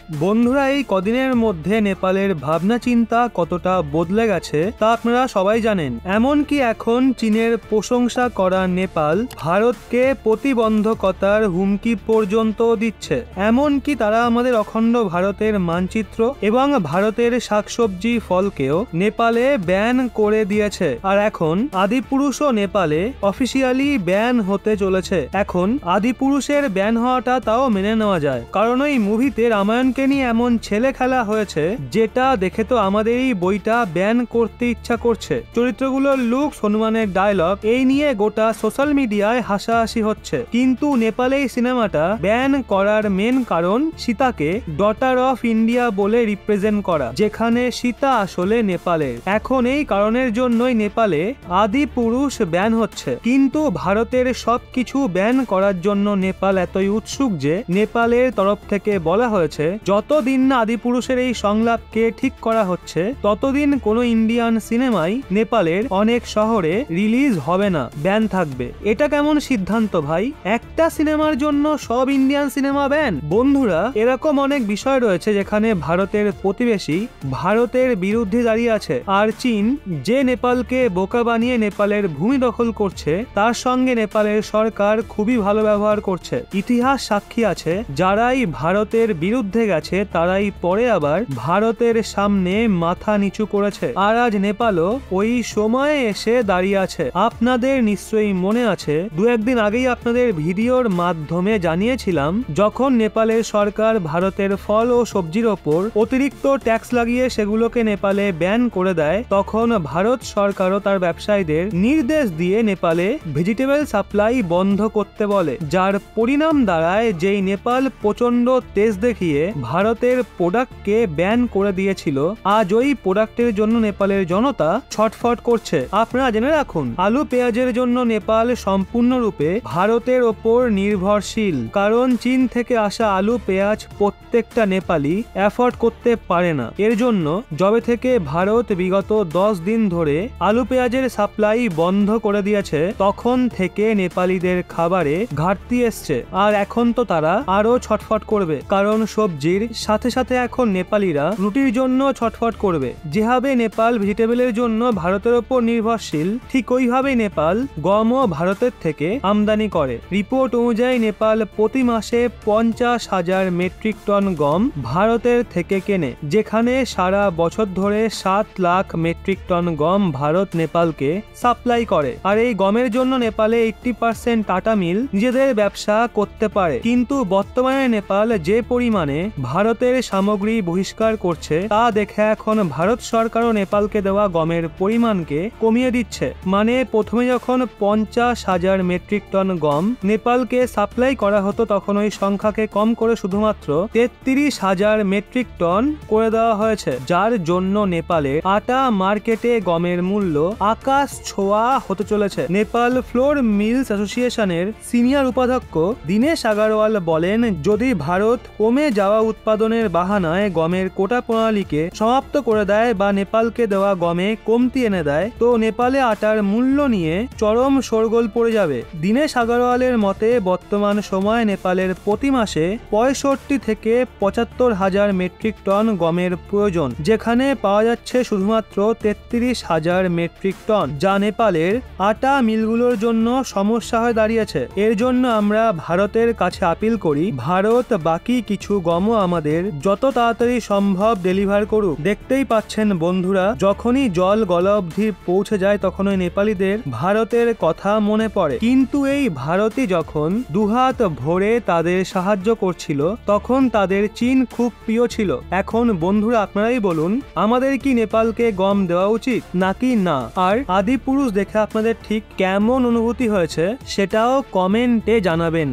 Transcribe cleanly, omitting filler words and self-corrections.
বন্ধুরা, এই কদিনের মধ্যে নেপালের ভাবনা চিন্তা কতটা বদলে গেছে তা আপনারা সবাই জানেন। এমনকি এখন চীনের প্রশংসা করা নেপাল ভারতকে প্রতিবন্ধকতার হুমকি পর্যন্ত দিচ্ছে। এমনকি তারা আমাদের অখণ্ড ভারতের মানচিত্র এবং ভারতের শাকসবজি ফলকেও নেপালে ব্যান করে দিয়েছে। আর এখন আদিপুরুষও নেপালে অফিসিয়ালি ব্যান হতে চলেছে। এখন আদিপুরুষের ব্যান হওয়াটা তাও মেনে নেওয়া যায়, কারণ ওই মুভিতে রামায়ণকে নিয়ে এমন ছেলে খেলা হয়েছে যেটা দেখে তো আমাদের এই বইটা ব্যান করতে ইচ্ছা করছে। চরিত্রগুলোর লুক, হনুমানের ডায়লগ, এই নিয়ে গোটা সোশ্যাল মিডিয়ায় হাসাহাসি হচ্ছে। কিন্তু নেপালে এই সিনেমাটা ব্যান করার মেন কারণ সীতাকে ডটার অফ ইন্ডিয়া বলে রিপ্রেজেন্ট করা, যেখানে সীতা আসলে নেপালের। এখন এই কারণের জন্যই নেপালে আদিপুরুষ ব্যান হচ্ছে। কিন্তু ভারতের সবকিছু ব্যান করার জন্য নেপাল এতই উৎসুক যে নেপালের তরফ থেকে বলা হয়েছে যতদিন না আদিপুরুষের এই সংলাপকে ঠিক করা হচ্ছে ততদিন কোনো ইন্ডিয়ান সিনেমাই নেপালের অনেক শহরে রিলিজ হবে না, ব্যান থাকবে। এটা কেমন সিদ্ধান্ত ভাই? একটা সিনেমার জন্য সব ইন্ডিয়ান সিনেমা ব্যান? বন্ধুরা, এরকম অনেক বিষয় রয়েছে যেখানে ভারতের প্রতিবেশী ভারতের বিরুদ্ধে দাঁড়িয়ে আছে, আর চীন যে নেপালকে বোকা বানিয়ে নেপালের ভূমি দখল করছে তার সঙ্গে নেপালের সরকার খুবই ভালো ব্যবহার করছে। ইতিহাস সাক্ষী আছে, যারাই ভারতের বিরুদ্ধে গেছে তারাই পরে আবার ভারতের সামনে মাথা নিচু করেছে। আর আজ নেপালও ওই সময়ে এসে দাঁড়িয়ে আছে। আপনাদের নিশ্চয়ই মনে আছে, দু একদিন আগেই আপনাদের ভিডিওর মাধ্যমে জানিয়েছিলাম, যখন নেপালের সরকার ভারতের ফল ও সবজির ওপর অতিরিক্ত ট্যাক্স লাগিয়ে সেগুলোকে নেপালে ব্যান করে দেয়, তখন ভারত সরকারও তার ব্যবসায়ীদের নির্দেশ দিয়ে নেপালে ভেজিটেবল সাপ্লাই বন্ধ করতে বলে, যার পরিণাম দাঁড়ায় যেই নেপাল প্রচন্ড তেজ দেখিয়ে ভারতের প্রোডাক্টকে ব্যান করে দিয়েছিল, আজ ওই প্রোডাক্টের জন্য নেপালের জনতা ছটফট করছে। আপনারা জেনে রাখুন, আলু পেঁয়াজের জন্য নেপাল সম্পূর্ণরূপে ভারতের ওপর নির্ভরশীল, কারণ চীন থেকে আসা আলু পেঁয়াজ প্রত্যেকটা নেপালি অ্যাফোর্ড করতে পারে না। এর জন্য যবে থেকে ভারত বিগত 10 দিন ধরে আলু পেঁয়াজের সাপ্লাই বন্ধ করে দিয়েছে, তখন থেকে নেপালিদের খাবারে ঘাটতি এসছে। আর এখন তো তারা আরো ছটফট করবে, কারণ সবজির সাথে সাথে এখন নেপালিরা রুটির জন্য ছটফট করবে। যেভাবে নেপাল ভেজিটেবলের জন্য ভারতের ওপর নির্ভরশীল, ঠিক ওইভাবেই নেপাল গমও ভারতের থেকে আমদানি করে। রিপোর্ট অনুযায়ী নেপাল প্রতি মাসে 50,000 মেট্রিক টন গম ভারতের থেকে কেনে, যেখানে সারা বছর ধরে 7 লাখ মেট্রিক টন গম ভারত নেপালকে সাপ্লাই করে। আর এই গমের জন্য নেপালে 80% টাটা মিল নিজেদের ব্যবসা করতে পারে। কিন্তু বর্তমানে নেপাল যে পরিমাণে ভারতের সামগ্রী বহিষ্কার করছে তা দেখে এখন ভারত সরকারও নেপালকে দেওয়া গমের পরিমাণকে কমিয়ে দিচ্ছে। মানে প্রথমে যখন 50,000 মেট্রিক টন গম নেপালকে সাপ্লাই করা হতো, তখন ওই সংখ্যাকে কম করে শুধুমাত্র 33,000 মেট্রিক টন করে দেওয়া হয়েছে, যার জন্য নেপালের আটা মার্কেটে গমের মূল্য আকাশ ছোঁয়া হতে চলেছে। নেপাল ফ্লোর মিলস অ্যাসোসিয়েশনের সিনিয়র উপাধ্যক্ষ দীনেশ আগরওয়াল বলেন, যদি ভারত কমে যাওয়া উৎপাদনের বাহানায় গমের কোটা প্রণালীকে সমাপ্ত করে দেয় বা নেপালকে দেওয়া গমে কমতি এনে দেয়, তো নেপালে আটার মূল্য নিয়ে চরম শোরগোল পড়ে যাবে। দীনেশ আগরওয়ালের মতে বর্তমান সময়ে নেপালের প্রতি মাসে 65 থেকে 75,000 মেট্রিক টন গমের প্রয়োজন, যেখানে পাওয়া যাচ্ছে শুধুমাত্র 33,000 মেট্রিক টন, যা নেপালের আটা মিলগুলোর জন্য সমস্যা হয়ে দাঁড়িয়েছে। এর জন্য আমরা ভারতের কাছে আপিল করি, ভারত বাকি কিছু গমও আমাদের যত তাড়াতাড়ি সম্ভব ডেলিভার করুক। দেখতেই পাচ্ছেন বন্ধুরা, যখনই জল গলা অবধি পৌঁছে যায় তখন ওই নেপালিদের ভারতের কথা মনে পড়ে। কিন্তু এই ভারতই যখন দুহাত ভরে তাদের সাহায্য করছিল, তখন তাদের চীন খুব প্রিয় ছিল। এখন বন্ধুরা, আপনারাই বলুন, আমাদের কি নেপালকে গম দেওয়া উচিত নাকি না? আর আদিপুরুষ দেখে আপনাদের ঠিক কেমন অনুভূতি হয়েছে সেটাও কমেন্টে জানাবেন।